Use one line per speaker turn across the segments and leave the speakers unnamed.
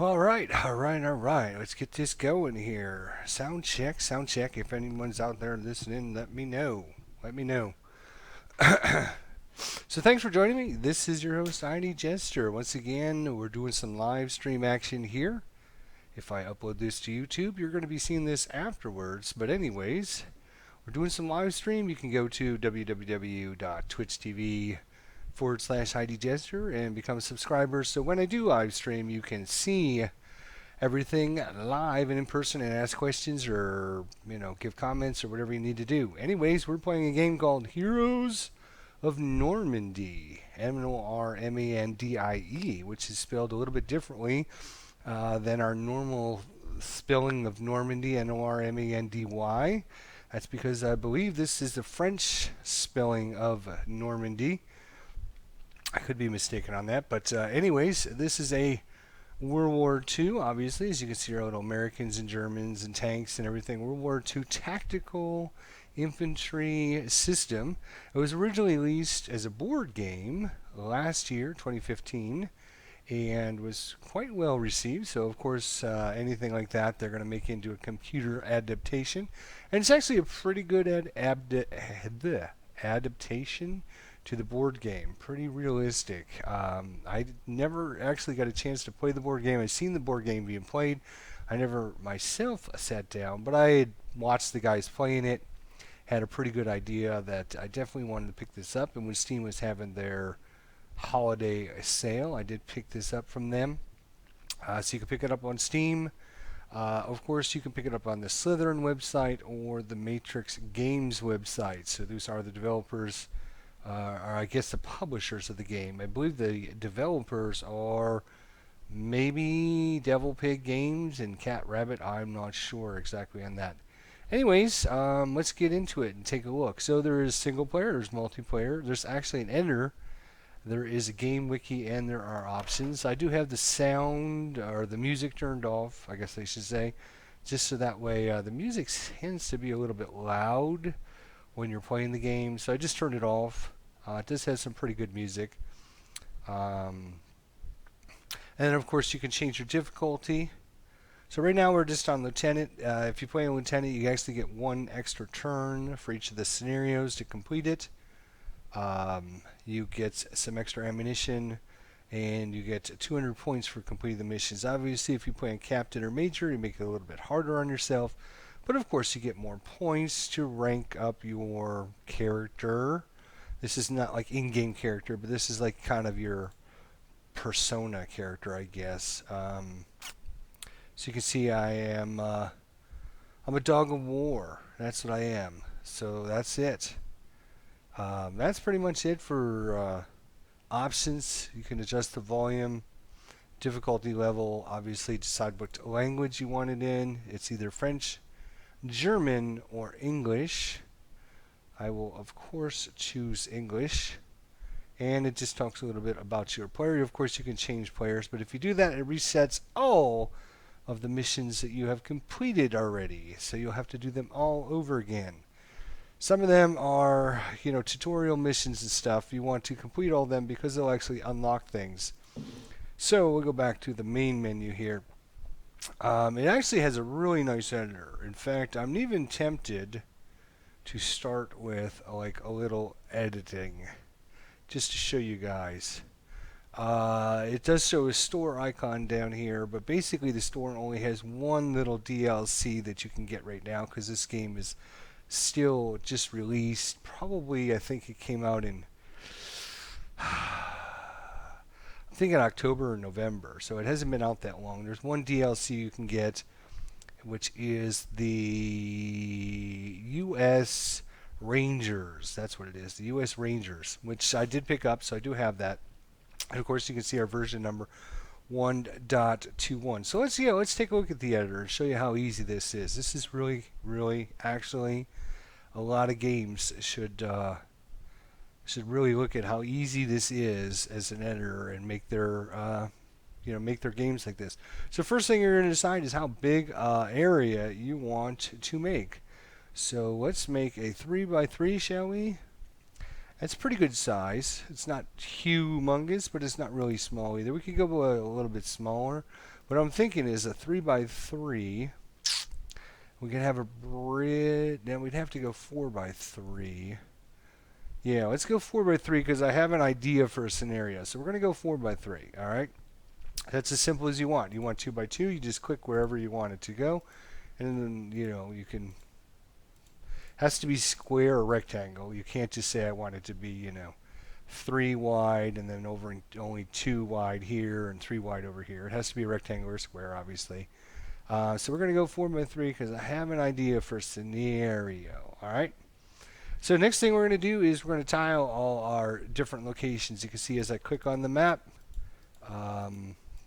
All right, all right, all right. Let's get this going here. Sound check, sound check. If anyone's out there listening, let me know. Let me know. So thanks for joining me. This is your host, ID Jester. Once again, we're doing some live stream action here. If I upload this to YouTube, you're going to be seeing this afterwards. But anyways, we're doing some live stream. You can go to www.twitch.tv/ID Jester and become a subscriber. So when I do live stream, you can see everything live and in person and ask questions or, give comments or whatever you need to do. Anyways, we're playing a game called Heroes of Normandie, Normandie, which is spelled a little bit differently than our normal spelling of Normandy, Normandy. That's because I believe this is the French spelling of Normandy. I could be mistaken on that, but anyways, this is a World War II, obviously, as you can see, our little Americans and Germans and tanks and everything. World War II tactical infantry system. It was originally released as a board game last year, 2015, and was quite well received. So, of course, anything like that, they're going to make into a computer adaptation. And it's actually a pretty good adaptation to the board game. Pretty realistic. I never actually got a chance to play the board game. I've seen the board game being played. I never myself sat down, but I had watched the guys playing it. Had a pretty good idea that I definitely wanted to pick this up. And when Steam was having their holiday sale, I did pick this up from them. So you can pick it up on Steam. Of course, you can pick it up on the Slytherin website or the Matrix Games website. So those are the developers, or I guess the publishers of the game. I believe the developers are maybe Devil Pig Games and Cat Rabbit. I'm not sure exactly on that. Anyways, let's get into it and take a look. So there is single player, there's multiplayer, there's actually an editor, there is a game wiki, and there are options. I do have the sound or the music turned off, I guess I should say, just so that way the music tends to be a little bit loud when you're playing the game. So I just turned it off. It does have some pretty good music. And then of course you can change your difficulty. So right now we're just on Lieutenant. If you play a Lieutenant, you actually get one extra turn for each of the scenarios to complete it. You get some extra ammunition, and you get 200 points for completing the missions. Obviously, if you play a Captain or Major, you make it a little bit harder on yourself. But of course, you get more points to rank up your character. This is not like in-game character, but this is like kind of your persona character, I guess. So you can see I'm a dog of war. That's what I am. So that's it. That's pretty much it for options. You can adjust the volume, difficulty level, obviously decide what language you want it in. It's either French, German, or English. I will, of course, choose English. And it just talks a little bit about your player. Of course, you can change players, but if you do that, it resets all of the missions that you have completed already. So you'll have to do them all over again. Some of them are, tutorial missions and stuff. You want to complete all of them because they'll actually unlock things. So we'll go back to the main menu here. It actually has a really nice editor. In fact, I'm even tempted to start with like a little editing just to show you guys. It does show a store icon down here, but basically the store only has one little DLC that you can get right now because this game is still just released. Probably, I think it came out in I'm thinking October or November, so it hasn't been out that long. There's one DLC you can get, which is the U.S. Rangers. That's what it is, the U.S. Rangers, which I did pick up, so I do have that. And of course, you can see our version number 1.21. So let's take a look at the editor and show you how easy this is. This is really, really, actually, a lot of games should really look at how easy this is as an editor and make their games like this. So first thing you're going to decide is how big area you want to make. So let's make a 3x3, shall we? It's pretty good size. It's not humongous, but it's not really small either. We could go a little bit smaller, What I'm thinking is a 3x3. We can have a bridge. Now we'd have to go 4x3. Yeah, let's go 4x3 because I have an idea for a scenario. So we're going to go 4x3. All right. That's as simple as you want. You want 2x2, you just click wherever you want it to go. And then, you can, has to be square or rectangle. You can't just say I want it to be, 3 wide and then over only 2 wide here and 3 wide over here. It has to be a rectangle or square, obviously. So we're going to go 4x3 because I have an idea for a scenario. All right. So next thing we're going to do is we're going to tile all our different locations. You can see as I click on the map,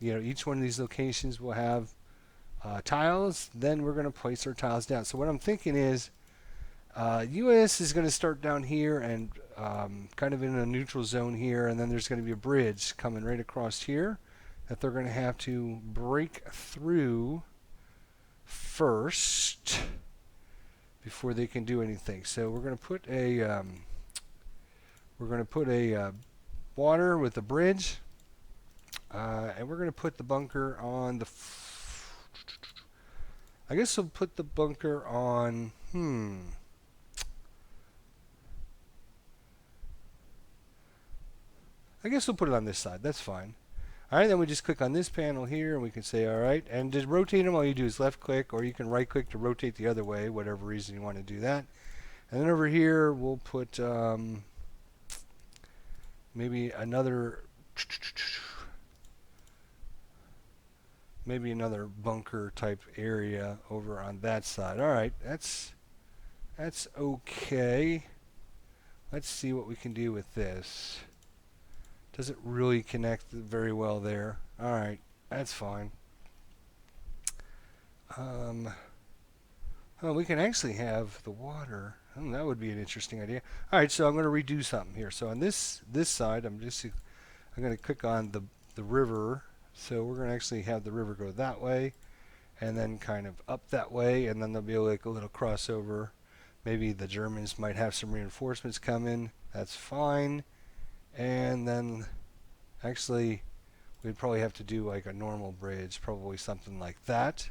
each one of these locations will have tiles. Then we're going to place our tiles down. So what I'm thinking is US is going to start down here and kind of in a neutral zone here, and then there's going to be a bridge coming right across here that they're going to have to break through first before they can do anything. So we're going to put a water with a bridge, and we're going to put the bunker on the. I guess we'll put the bunker on. I guess we'll put it on this side. That's fine. All right, then we just click on this panel here, and we can say, all right. And to rotate them, all you do is left click, or you can right click to rotate the other way, whatever reason you want to do that. And then over here, we'll put maybe another bunker type area over on that side. All right, that's okay. Let's see what we can do with this. Doesn't really connect very well there. All right, that's fine. We can actually have the water. That would be an interesting idea. All right, so I'm going to redo something here. So on this side, I'm going to click on the river. So we're going to actually have the river go that way, and then kind of up that way, and then there'll be like a little crossover. Maybe the Germans might have some reinforcements come in. That's fine. And then actually we'd probably have to do like a normal bridge, probably something like that.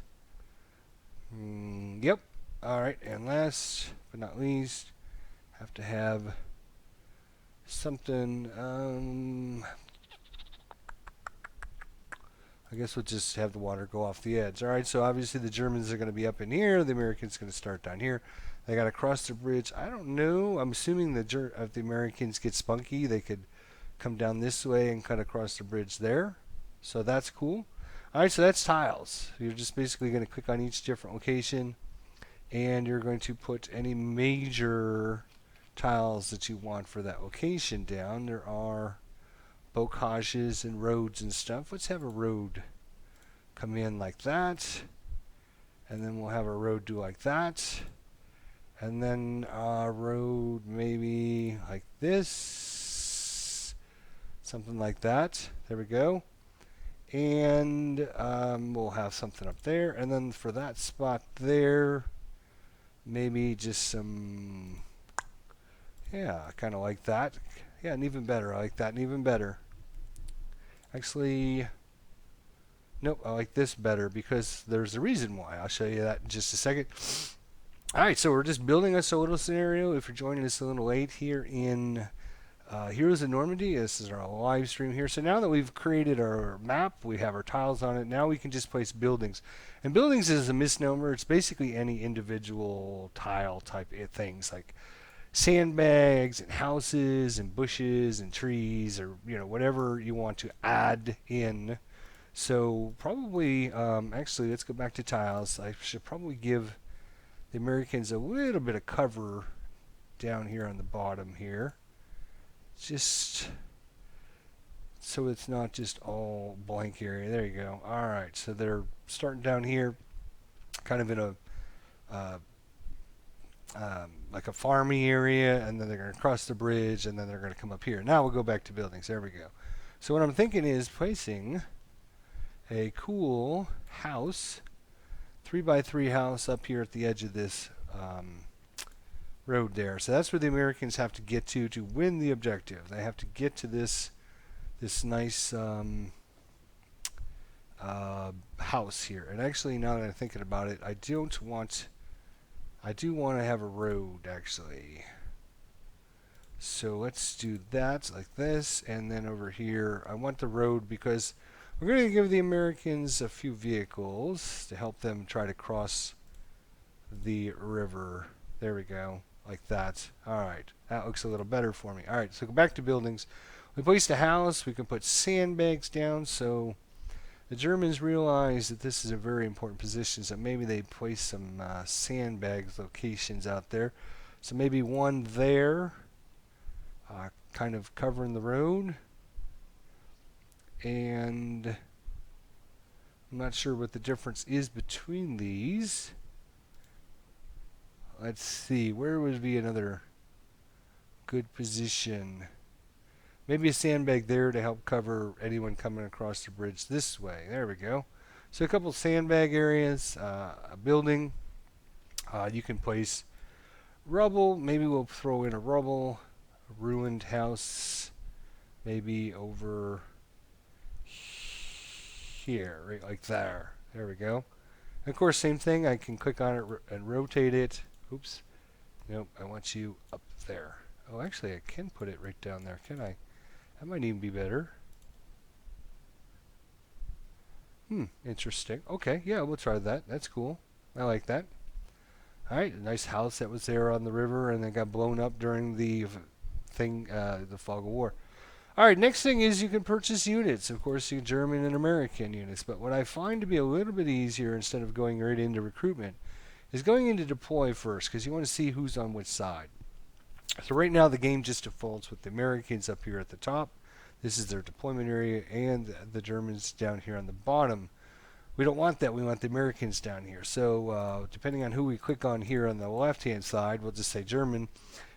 Yep. All right, and last but not least, have to have something. I guess we'll just have the water go off the edge. All right, so obviously the Germans are going to be up in here. The Americans are going to start down here. They got to cross the bridge. I don't know. I'm assuming if the Americans get spunky, they could come down this way and cut across the bridge there. So that's cool. All right, so that's tiles. You're just basically going to click on each different location, and you're going to put any major tiles that you want for that location down. There are bocages and roads and stuff. Let's have a road come in like that, and then we'll have a road do like that, and then a road maybe like this, something like that. There we go. And we'll have something up there, and then for that spot there, maybe just some, kind of like that. Yeah, and even better. I like that and even better. Actually, nope, I like this better because there's a reason why. I'll show you that in just a second. All right, so we're just building us a little scenario. If you're joining us a little late here in Heroes of Normandy, this is our live stream here. So now that we've created our map, we have our tiles on it, now we can just place buildings. And buildings is a misnomer. It's basically any individual tile type things like sandbags and houses and bushes and trees, or whatever you want to add in. So probably actually let's go back to tiles. I should probably give the Americans a little bit of cover down here on the bottom here, just so it's not just all blank area. There you go. All right, so they're starting down here kind of in a like a farming area, and then they're going to cross the bridge, and then they're going to come up here. Now we'll go back to buildings. There we go. So what I'm thinking is placing a cool house, 3x3 house up here at the edge of this road there. So that's where the Americans have to get to win the objective. They have to get to this nice house here. And actually, now that I'm thinking about it, I do want to have a road actually. So let's do that like this, and then over here I want the road because we're going to give the Americans a few vehicles to help them try to cross the river. There we go, like that. Alright, that looks a little better for me. Alright, so go back to buildings. We placed a house. We can put sandbags down, so the Germans realize that this is a very important position, so maybe they place some sandbags locations out there. So maybe one there, kind of covering the road. And I'm not sure what the difference is between these. Let's see, where would be another good position? Maybe a sandbag there to help cover anyone coming across the bridge this way. There we go. So a couple sandbag areas, a building. You can place rubble. Maybe we'll throw in a rubble, a ruined house, maybe over here, right like there. There we go. And of course, same thing. I can click on it and rotate it. Oops. Nope, I want you up there. Oh, actually, I can put it right down there, can I? That might even be better. Interesting. Okay, yeah, we'll try that. That's cool. I like that. Alright, a nice house that was there on the river and then got blown up during the the fog of war. Alright, next thing is you can purchase units. Of course, you German and American units. But what I find to be a little bit easier instead of going right into recruitment is going into deploy first, because you want to see who's on which side. So right now the game just defaults with the Americans up here at the top. This is their deployment area, and the Germans down here on the bottom. We don't want that. We want the Americans down here. So depending on who we click on here on the left-hand side, we'll just say German.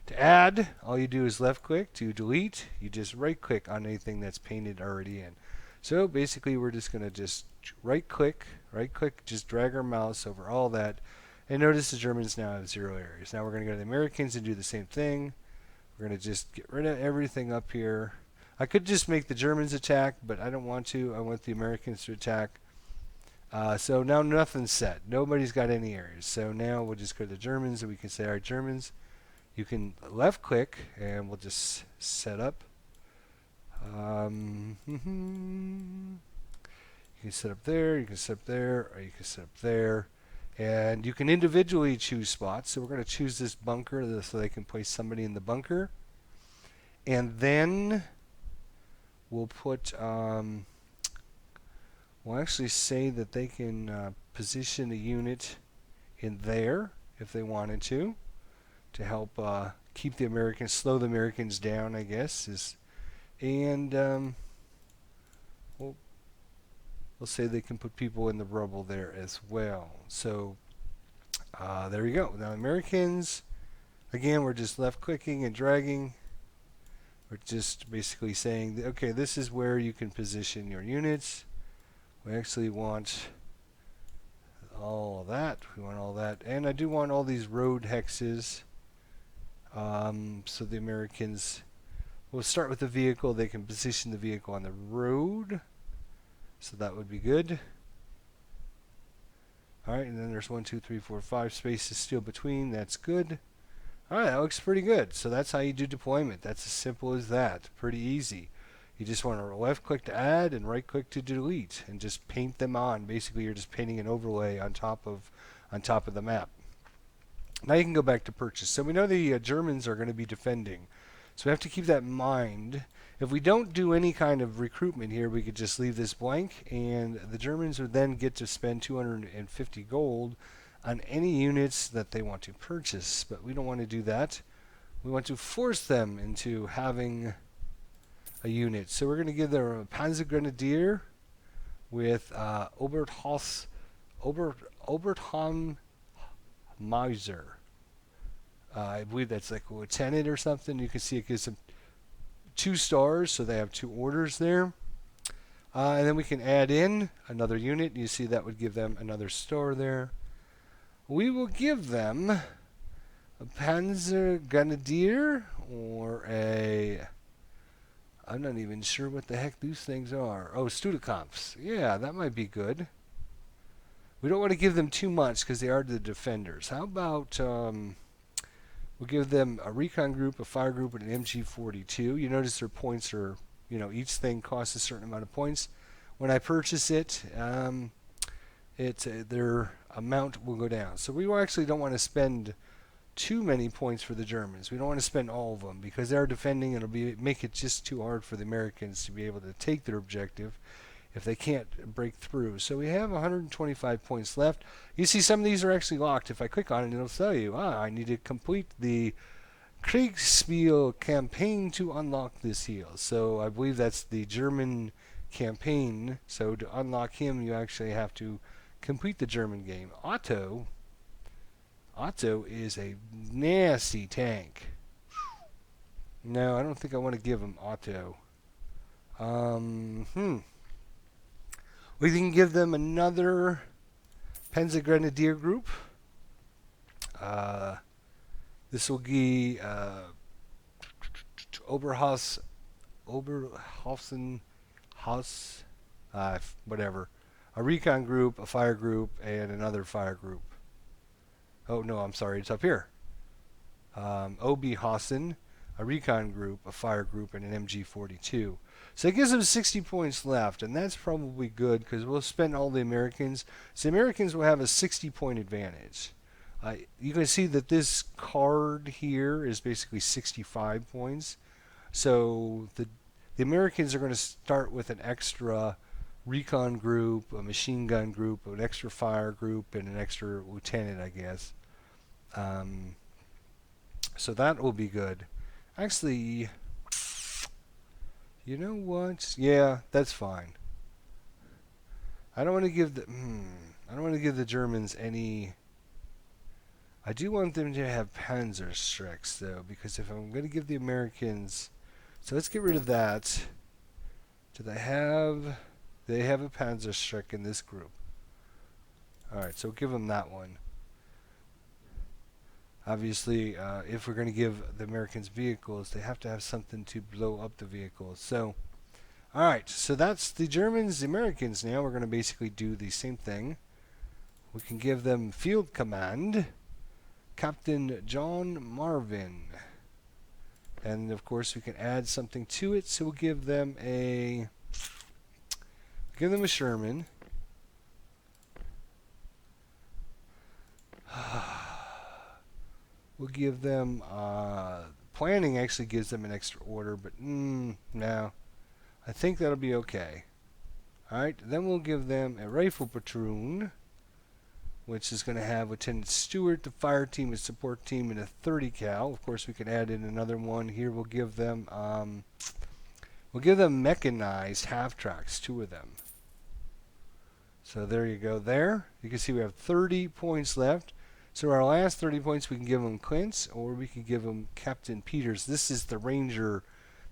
To add, all you do is left-click. To delete, you just right-click on anything that's painted already in. So basically, we're just going to just right-click, just drag our mouse over all that. And notice the Germans now have 0 areas. Now we're going to go to the Americans and do the same thing. We're going to just get rid of everything up here. I could just make the Germans attack, but I don't want to. I want the Americans to attack. So now nothing's set. Nobody's got any areas. So now we'll just go to the Germans and we can say, all right, Germans, you can left click and we'll just set up. You can set up there, you can set up there, or you can set up there. And you can individually choose spots. So we're going to choose this bunker so they can place somebody in the bunker. And then we'll put, we'll actually say that they can position a unit in there if they wanted to help keep the Americans, slow the Americans down, I guess. And we'll say they can put people in the rubble there as well. So there you go. Now Americans, again, we're just left clicking and dragging. We're just basically saying, okay, this is where you can position your units. We actually want all of that. We want all that. And I do want all these road hexes. So the Americans will start with the vehicle. They can position the vehicle on the road. So that would be good. Alright, and then there's 1, 2, 3, 4, 5 spaces still between. That's good. Alright, that looks pretty good. So that's how you do deployment. That's as simple as that. Pretty easy. You just want to left click to add and right click to delete and just paint them on. Basically you're just painting an overlay on top of the map. Now you can go back to purchase. So we know the Germans are going to be defending. So we have to keep that in mind. If we don't do any kind of recruitment here, we could just leave this blank, and the Germans would then get to spend 250 gold on any units that they want to purchase. But we don't want to do that. We want to force them into having a unit. So we're going to give them a Panzer Grenadier with Obertham Meiser. I believe that's like a lieutenant or something. You can see it gives them 2 stars, so they have 2 orders there. And then we can add in another unit. You see that would give them another star there. We will give them a Panzer Grenadier or a I'm not even sure what the heck these things are. Oh, Studikampfs. Yeah, that might be good. We don't want to give them too much because they are the defenders. How about we'll give them a recon group, a fire group, and an MG42. You notice their points are, each thing costs a certain amount of points. When I purchase it, their amount will go down. So we actually don't want to spend too many points for the Germans. We don't want to spend all of them because they're defending. It'll make it just too hard for the Americans to be able to take their objective if they can't break through. So we have 125 points left. You see some of these are actually locked. If I click on it, it'll tell you, I need to complete the Kriegsspiel campaign to unlock this heal. So I believe that's the German campaign. So to unlock him, you actually have to complete the German game. Otto is a nasty tank. No, I don't think I want to give him Otto. We can give them another Panzer Grenadier group. This will be Oberhausen Haus, whatever. A recon group, a fire group, and another fire group. Oh, no, I'm sorry, it's up here. Oberhausen, a recon group, a fire group, and an MG42. So it gives them 60 points left, and that's probably good because we'll spend all the Americans. So the Americans will have a 60-point advantage. You can see that this card here is basically 65 points. So the Americans are going to start with an extra recon group, a machine gun group, an extra fire group, and an extra lieutenant, I guess. So that will be good. Actually, you know what? Yeah, that's fine. I don't want to give the Germans any. I do want them to have Panzerstrecks though, because if I'm going to give the Americans, so let's get rid of that. Do they have? They have a Panzerstreck in this group. All right, so give them that one. Obviously, if we're going to give the Americans vehicles, they have to have something to blow up the vehicles. So, all right, so that's the Germans, the Americans. Now we're going to basically do the same thing. We can give them field command, Captain John Marvin. And, of course, we can add something to it. So we'll give them a Sherman. We'll give them, planning actually gives them an extra order, but no. I think that'll be okay. Alright, then we'll give them a rifle platoon, which is going to have Lieutenant Stewart, the fire team, a support team, and a 30 cal. Of course, we can add in another one. Here we'll give them mechanized half-tracks, 2 of them. So there you go there. You can see we have 30 points left. So our last 30 points, we can give them Clint's, or we can give them Captain Peters. This is the Ranger.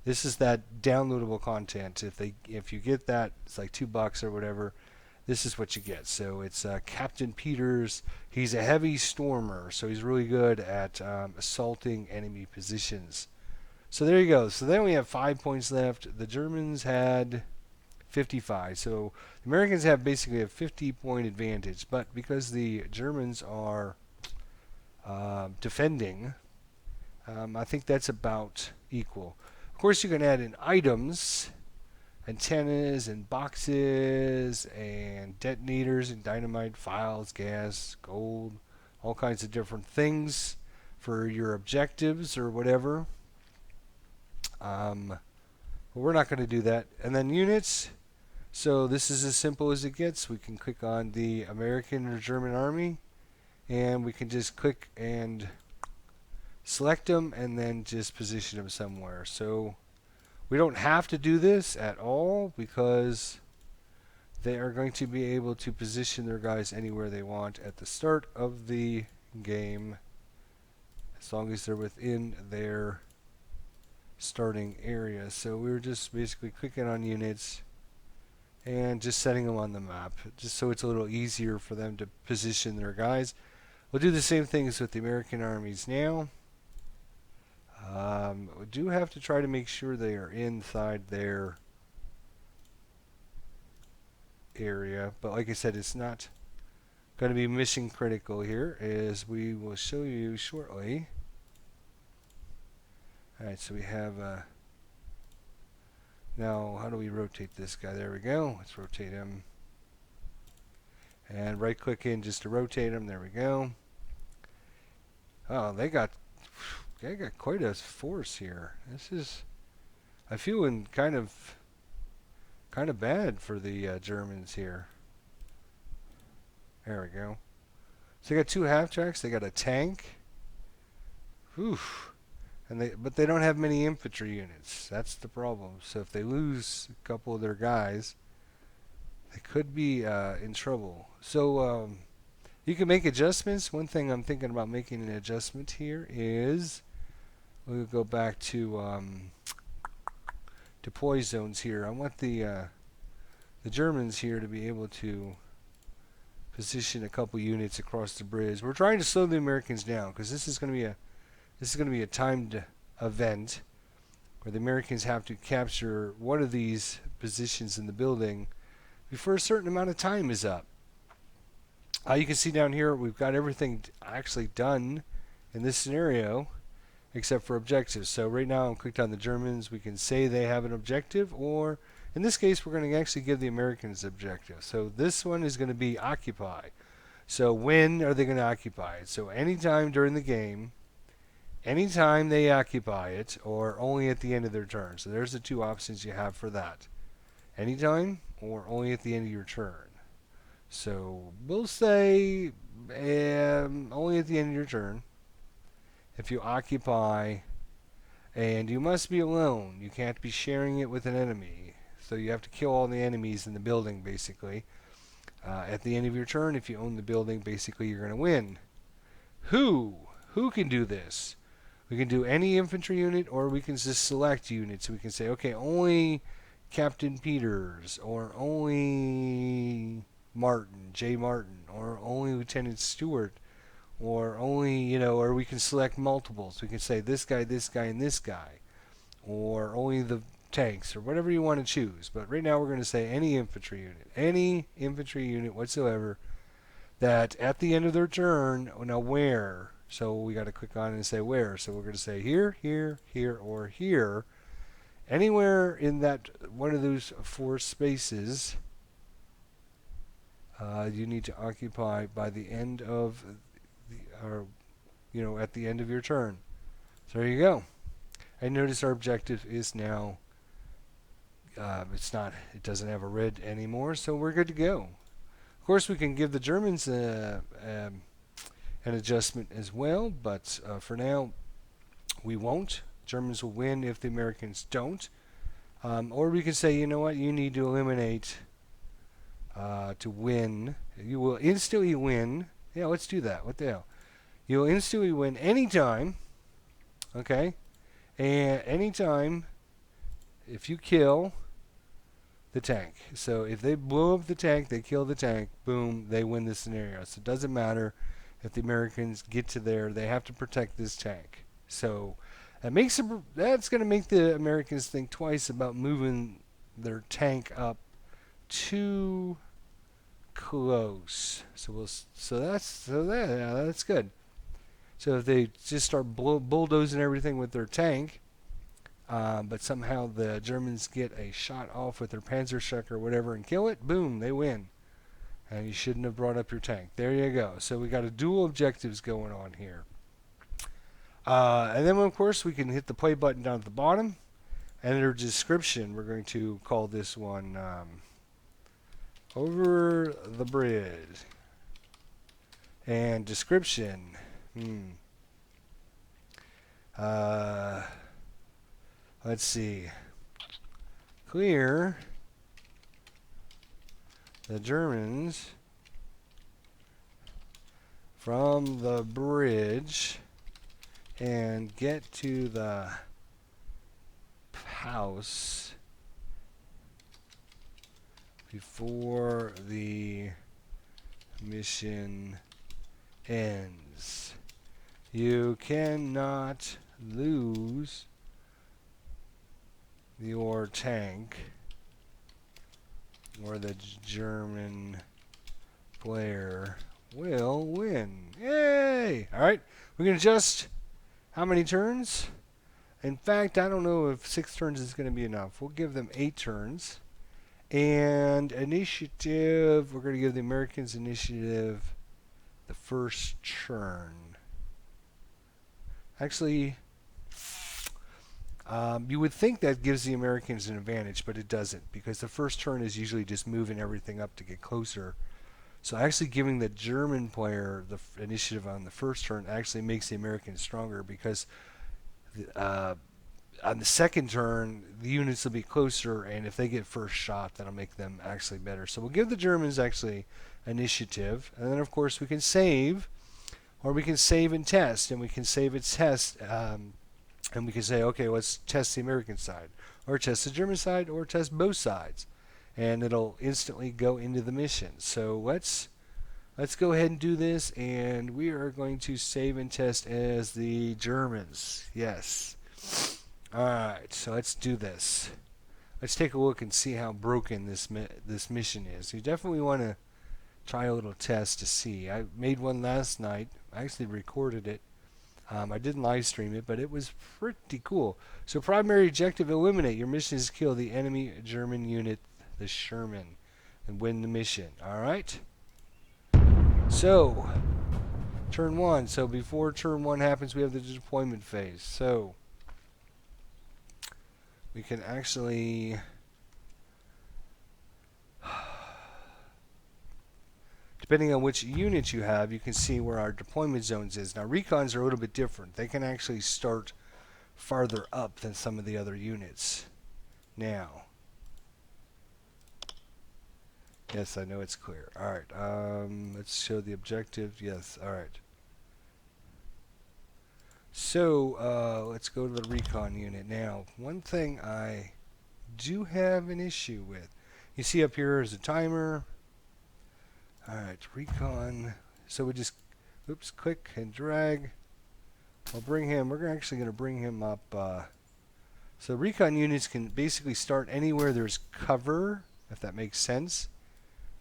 This is that downloadable content. If you get that, it's like $2 or whatever. This is what you get. So it's Captain Peters. He's a heavy stormer, so he's really good at assaulting enemy positions. So there you go. So then we have 5 points left. The Germans had 55. So the Americans have basically a 50-point advantage. But because the Germans are defending, I think that's about equal. Of course, you can add in items, antennas and boxes and detonators and dynamite, files, gas, gold, all kinds of different things for your objectives or whatever. But we're not going to do that. And then units. So this is as simple as it gets. We can click on the American or German army, and we can just click and select them and then just position them somewhere. So we don't have to do this at all because they are going to be able to position their guys anywhere they want at the start of the game, as long as they're within their starting area. So we're just basically clicking on units and just setting them on the map, just so it's a little easier for them to position their guys. We'll do the same things with the American armies now. We do have to try to make sure they are inside their area, but like I said, it's not going to be mission critical here, as we will show you shortly. Alright, so we have now how do we rotate this guy? There we go. Let's rotate him. And right click in just to rotate him. There we go. Oh, they got quite a force here. This is, I feel kind of bad for the Germans here. There we go. So they got 2 half tracks. They got a tank. Whew. But they don't have many infantry units. That's the problem. So if they lose a couple of their guys, they could be in trouble. So you can make adjustments. One thing I'm thinking about making an adjustment here is we'll go back to deploy zones here. I want the Germans here to be able to position a couple units across the bridge. We're trying to slow the Americans down because this is going to be a timed event where the Americans have to capture one of these positions in the building before a certain amount of time is up. You can see down here we've got everything actually done in this scenario except for objectives. So right now I'm clicked on the Germans. We can say they have an objective, or in this case we're going to actually give the Americans objective. So this one is going to be occupy. So when are they going to occupy it? So anytime during the game, anytime they occupy it, or only at the end of their turn. So there's the 2 options you have for that. Anytime or only at the end of your turn. So we'll say only at the end of your turn. If you occupy, and you must be alone. You can't be sharing it with an enemy. So you have to kill all the enemies in the building, basically. At the end of your turn, if you own the building, basically you're going to win. Who can do this? We can do any infantry unit, or we can just select units. We can say, okay, only Captain Peters, or only Martin, J. Martin, or only Lieutenant Stewart, or only, or we can select multiples. We can say this guy, and this guy, or only the tanks, or whatever you want to choose. But right now we're going to say any infantry unit whatsoever that at the end of their turn, now where? So we got to click on it and say where. So we're going to say here, here, here, or here. Anywhere in that one of those 4 spaces, you need to occupy by the end of at the end of your turn. So there you go. And notice our objective is now, it doesn't have a red anymore, so we're good to go. Of course, we can give the Germans an adjustment as well, but for now, we won't. Germans will win if the Americans don't. Or we can say, you know what, you need to eliminate to win. You will instantly win. Yeah, let's do that. What the hell? You will instantly win anytime. Okay? And anytime if you kill the tank. So if they blow up the tank, they kill the tank, boom, they win the scenario. So it doesn't matter if the Americans get to there, they have to protect this tank. So that's going to make the Americans think twice about moving their tank up too close. That's good. So if they just start bulldozing everything with their tank, but somehow the Germans get a shot off with their Panzerschreck or whatever and kill it, boom, they win. And you shouldn't have brought up your tank. There you go. So we got a dual objectives going on here. And then, of course, we can hit the play button down at the bottom. And under description, we're going to call this one Over the Bridge. And description. Let's see. Clear the Germans from the bridge and get to the house before the mission ends. You cannot lose, your tank or the German player will win. Yay! Alright, we can adjust how many turns. In fact, I don't know if 6 turns is going to be enough. We'll give them 8 turns. And initiative, we're going to give the Americans initiative the first turn. Actually, you would think that gives the Americans an advantage, but it doesn't, because the first turn is usually just moving everything up to get closer. So actually giving the German player the initiative on the first turn actually makes the Americans stronger, because on the second turn, the units will be closer, and if they get first shot, that'll make them actually better. So we'll give the Germans actually initiative, and then of course we can save, or we can save and test, and we can save and test, and we can say, okay, let's test the American side, or test the German side, or test both sides, and it'll instantly go into the mission. So let's go ahead and do this, and we are going to save and test as the Germans. Yes. Alright, so let's do this. Let's take a look and see how broken this mission is. You definitely want to try a little test to see. I made one last night. I actually recorded it. I didn't live stream it, but it was pretty cool. So primary objective, eliminate. Your mission is to kill the enemy German unit, the Sherman, and win the mission. Alright? So, turn 1. So before turn 1 happens, we have the deployment phase. So, we can actually depending on which unit you have, you can see where our deployment zones is. Now recons are a little bit different. They can actually start farther up than some of the other units. Now, yes, I know it's clear. Alright, let's show the objective. Yes, alright. So, let's go to the recon unit. Now, one thing I do have an issue with. You see up here is a timer. Alright, recon. So we just, oops, click and drag. We'll bring him, we're actually going to bring him up. So recon units can basically start anywhere there's cover, if that makes sense.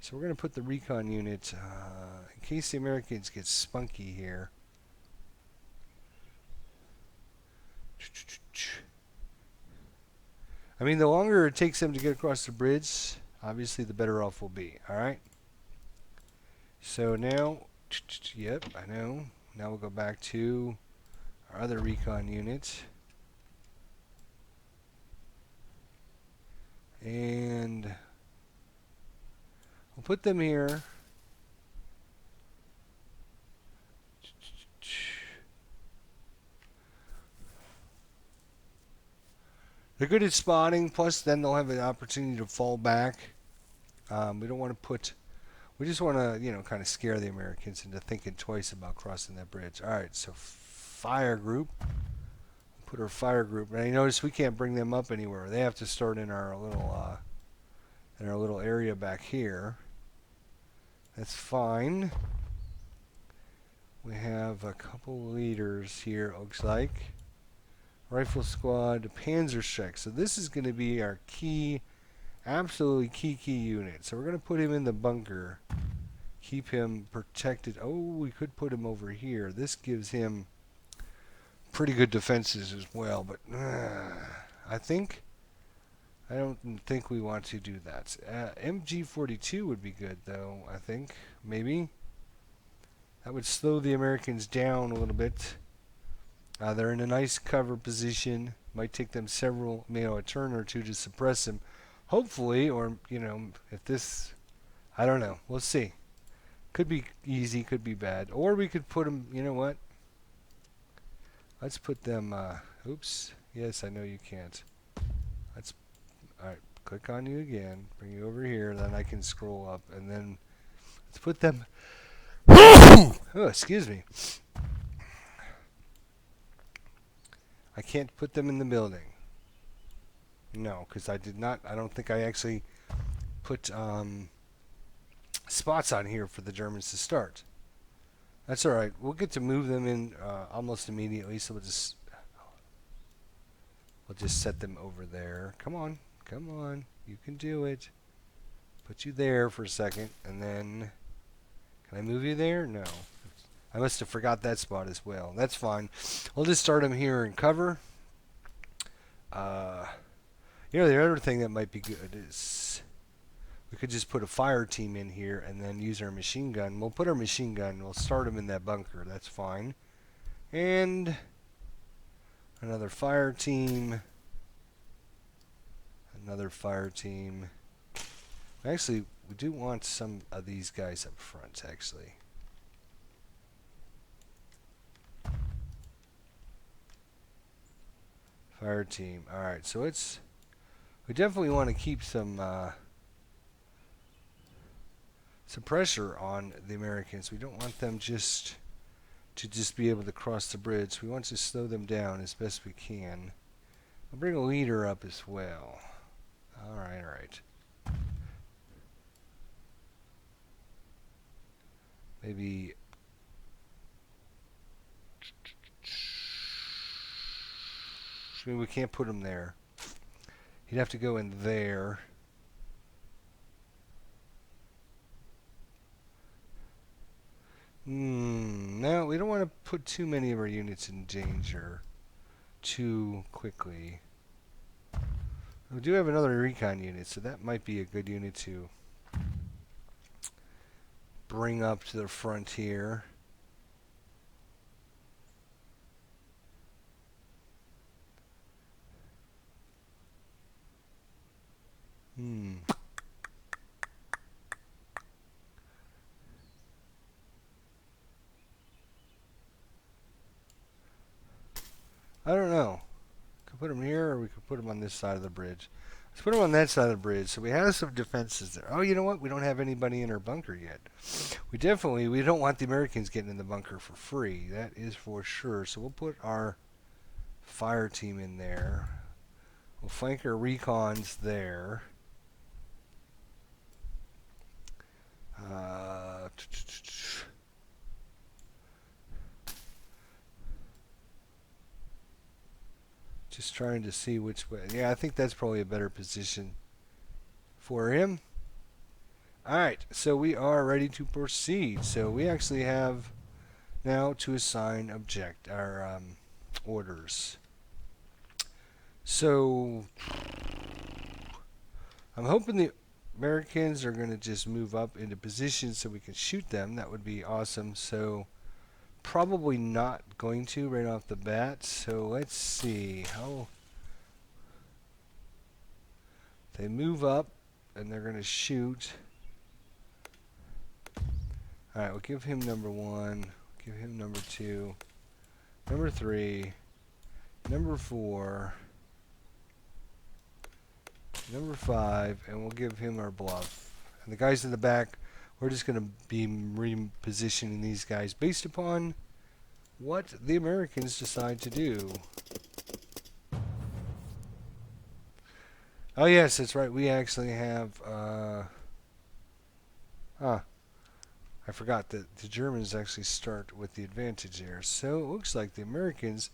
So we're going to put the recon unit, in case the Americans get spunky here. I mean, the longer it takes them to get across the bridge, obviously the better off we'll be. Alright? So now, yep, I know. Now we'll go back to our other recon unit. And we'll put them here. They're good at spotting, plus then they'll have an opportunity to fall back. We don't want to put... We just want to, kind of scare the Americans into thinking twice about crossing that bridge. Alright, so fire group. Put our fire group. Now you notice we can't bring them up anywhere. They have to start in our little area back here. That's fine. We have a couple leaders here, it looks like. Rifle squad, Panzer Strike. So this is going to be our key, absolutely key unit. So we're going to put him in the bunker. Keep him protected. Oh, we could put him over here. This gives him pretty good defenses as well. But I don't think we want to do that. MG42 would be good, though, I think. Maybe. That would slow the Americans down a little bit. They're in a nice cover position. Might take them a turn or two to suppress them. Hopefully, or, if this... I don't know. We'll see. Could be easy, could be bad. Or we could put them... You know what? Let's put them... oops. Yes, I know you can't. Alright, click on you again. Bring you over here. Then I can scroll up. And then... Let's put them... Oh, excuse me. I can't put them in the building. No, because I don't think I actually put spots on here for the Germans to start. That's alright. We'll get to move them in almost immediately, so we'll just We'll just set them over there. Come on. Come on. You can do it. Put you there for a second, and then... Can I move you there? No. I must have forgot that spot as well. That's fine. We'll just start them here in cover. You know, the other thing that might be good is... We could just put a fire team in here and then use our machine gun. We'll put our machine gun. We'll start them in that bunker. That's fine. And another fire team. Another fire team. Actually, we do want some of these guys up front, actually. Fire team. Alright, so it's... We definitely want to keep some pressure on the Americans. We don't want them just to be able to cross the bridge. We want to slow them down as best we can. I'll bring a leader up as well. Alright, alright. Maybe... I mean, we can't put him there. He'd have to go in there. No, we don't want to put too many of our units in danger too quickly. We do have another recon unit, so that might be a good unit to bring up to the front here. I don't know. Could put them here, or we could put them on this side of the bridge. Let's put them on that side of the bridge. So we have some defenses there. Oh, you know what? We don't have anybody in our bunker yet. We don't want the Americans getting in the bunker for free. That is for sure. So we'll put our fire team in there. We'll flank our recons there. Just trying to see which way. Yeah, I think that's probably a better position for him. Alright, so we are ready to proceed. So we actually have now to assign our orders. So I'm hoping the Americans are going to just move up into position so we can shoot them. That would be awesome. So probably not going to right off the bat. So let's see how they move up, and they're going to shoot. Alright, we'll give him number 1, give him number 2, number 3, number 4, number 5, and we'll give him our bluff. And the guys in the back, we're just going to be repositioning these guys based upon what the Americans decide to do. Oh yes, that's right. We actually have I forgot that the Germans actually start with the advantage there. So it looks like the Americans,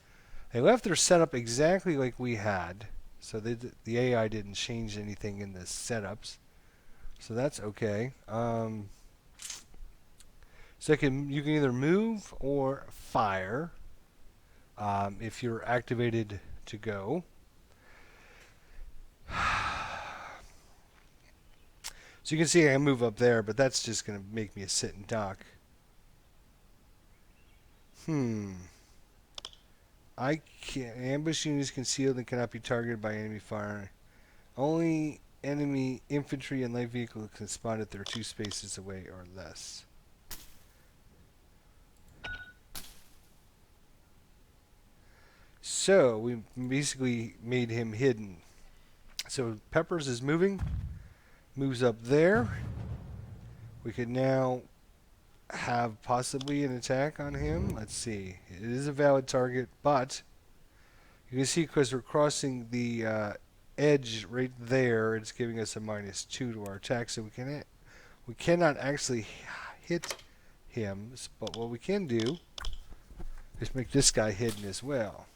they left their setup exactly like we had. So the AI didn't change anything in the setups. So that's okay. So you can either move or fire if you're activated to go. So you can see I move up there, but that's just going to make me a sit and dock. I can't. Ambush units concealed and cannot be targeted by enemy fire. Only enemy infantry and light vehicles can spot if they're 2 spaces away or less. So we basically made him hidden. So Peppers is moving. Moves up there. We could now have possibly an attack on him. Let's see. It is a valid target, but you can see because we're crossing the edge right there, it's giving us a -2 to our attack, so we cannot actually hit him. But what we can do is make this guy hidden as well.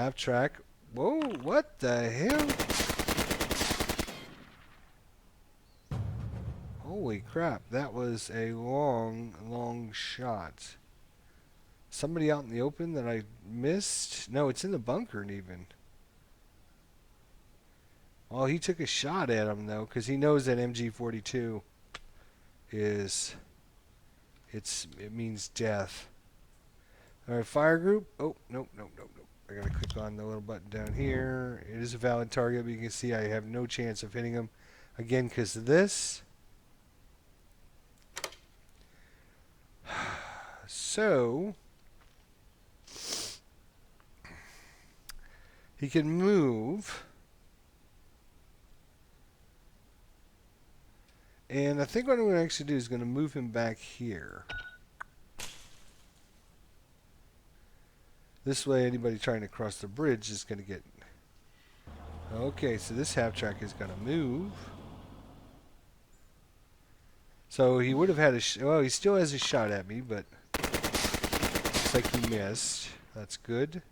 Half track. Whoa, what the hell? Holy crap, that was a long, long shot. Somebody out in the open that I missed? No, it's in the bunker even. Oh, he took a shot at him though, because he knows that MG42 is, it means death. Alright, fire group. Oh, nope. I gotta click on the little button down here. It is a valid target, but you can see I have no chance of hitting him. Again, because of this. So, he can move. And I think what I'm going to actually do is going to move him back here. This way, anybody trying to cross the bridge is going to get... Okay, so this half-track is going to move. So he would have had a... well, he still has a shot at me, but... looks like he missed. That's good.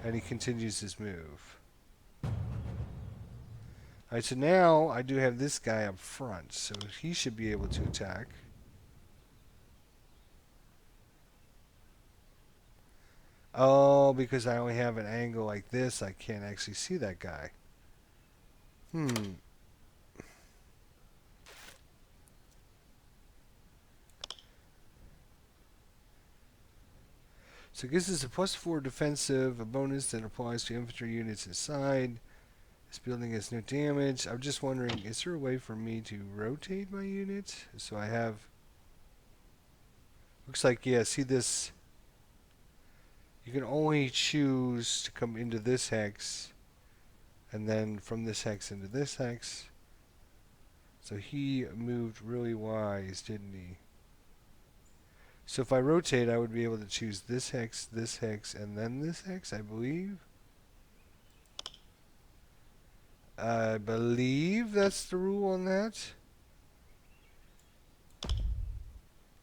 And he continues his move. Alright, so now I do have this guy up front, so he should be able to attack. Oh, because I only have an angle like this, I can't actually see that guy. So this is a +4 defensive, a bonus that applies to infantry units inside. This building has no damage. I'm just wondering, is there a way for me to rotate my unit? So I have... looks like, yeah, see this... you can only choose to come into this hex, and then from this hex into this hex. So he moved really wise, didn't he? So if I rotate, I would be able to choose this hex, and then this hex, I believe. I believe that's the rule on that.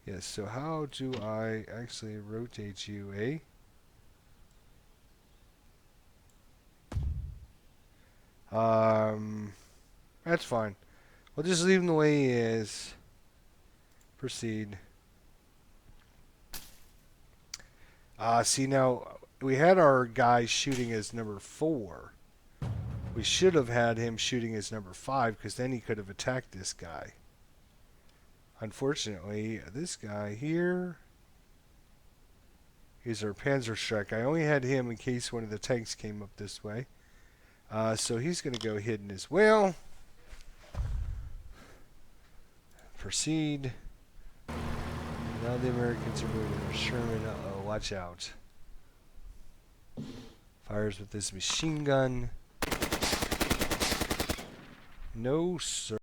Yes, so how do I actually rotate you, eh? That's fine. We'll just leave him the way he is. Proceed. See now, we had our guy shooting as number 4. We should have had him shooting as number 5, because then he could have attacked this guy. Unfortunately, this guy here is our Panzerschreck. I only had him in case one of the tanks came up this way. So he's going to go hidden as well. Proceed. Now the Americans are moving. Sherman, uh-oh, watch out. Fires with this machine gun. No, sir.